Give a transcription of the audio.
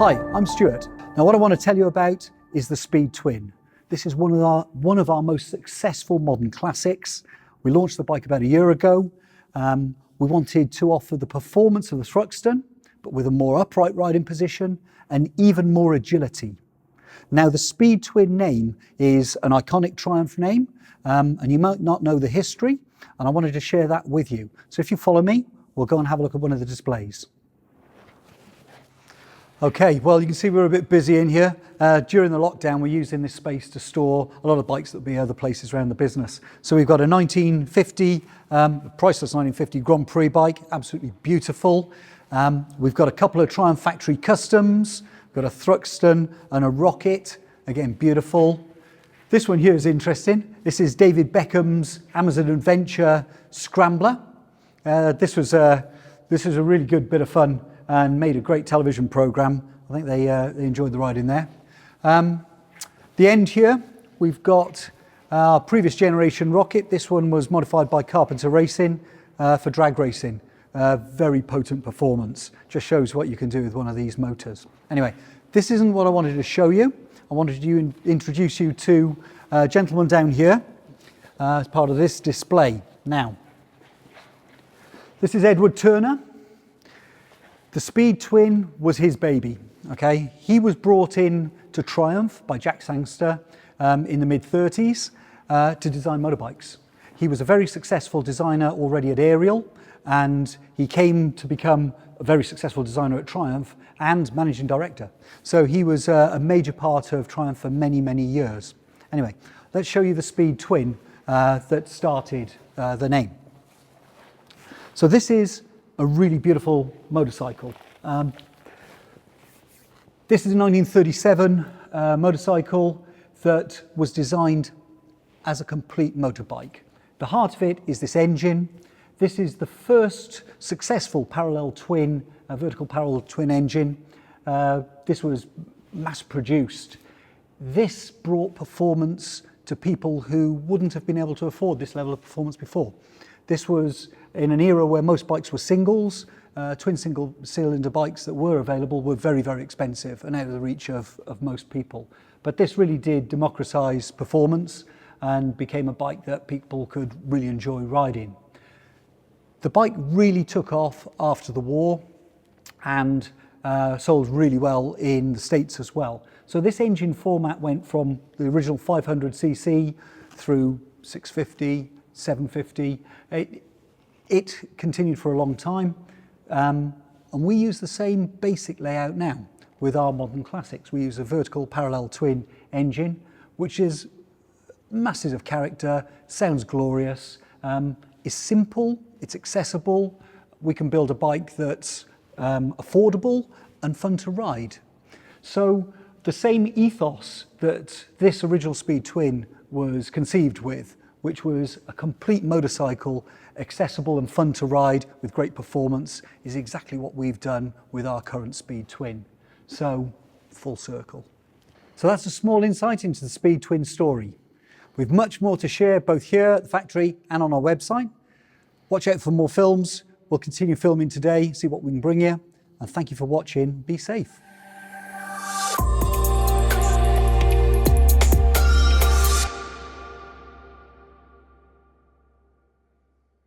Hi, I'm Stuart. Now what I want to tell you about is the Speed Twin. This is one of our most successful modern classics. We launched the bike about a year ago. We wanted to offer the performance of the Thruxton, but with a more upright riding position and even more agility. Now the Speed Twin name is an iconic Triumph name, and you might not know the history, and I wanted to share that with you. So if you follow me, we'll go and have a look at one of the displays. Okay, well you can see we're a bit busy in here. During the lockdown we're using this space to store a lot of bikes that will be other places around the business. So we've got a 1950, priceless 1950 Grand Prix bike, absolutely beautiful. We've got a couple of Triumph factory customs, we've got a Thruxton and a Rocket, again beautiful. This one here is interesting. This is David Beckham's Amazon Adventure Scrambler. This was a really good bit of fun and made a great television program. I think they enjoyed the ride in there. The end here, we've got our previous generation Rocket. This one was modified by Carpenter Racing for drag racing. Very potent performance. Just shows what you can do with one of these motors. Anyway, this isn't what I wanted to show you. I wanted to introduce you to a gentleman down here as part of this display. Now, this is Edward Turner. The Speed Twin was his baby, okay? He was brought in to Triumph by Jack Sangster in the mid-30s to design motorbikes. He was a very successful designer already at Ariel, and he came to become a very successful designer at Triumph and managing director. So he was a major part of Triumph for many, many years. Anyway, let's show you the Speed Twin that started the name. So this is a really beautiful motorcycle. This is a 1937 motorcycle that was designed as a complete motorbike. The heart of it is this engine. This is the first successful parallel twin, vertical parallel twin engine. This was mass produced. This brought performance to people who wouldn't have been able to afford this level of performance before. This was in an era where most bikes were singles. Twin single cylinder bikes that were available were very, very expensive and out of the reach of most people. But this really did democratize performance and became a bike that people could really enjoy riding. The bike really took off after the war and sold really well in the States as well. So this engine format went from the original 500cc through 650, 750. It continued for a long time, and we use the same basic layout now with our modern classics. We use a vertical parallel twin engine, which is masses of character, sounds glorious, is simple, it's accessible. We can build a bike that's affordable and fun to ride. So the same ethos that this original Speed Twin was conceived with, which was a complete motorcycle, accessible and fun to ride with great performance, is exactly what we've done with our current Speed Twin. So, full circle. So that's a small insight into the Speed Twin story. We've much more to share both here at the factory and on our website. Watch out for more films. We'll continue filming today, see what we can bring you. And thank you for watching. Be safe.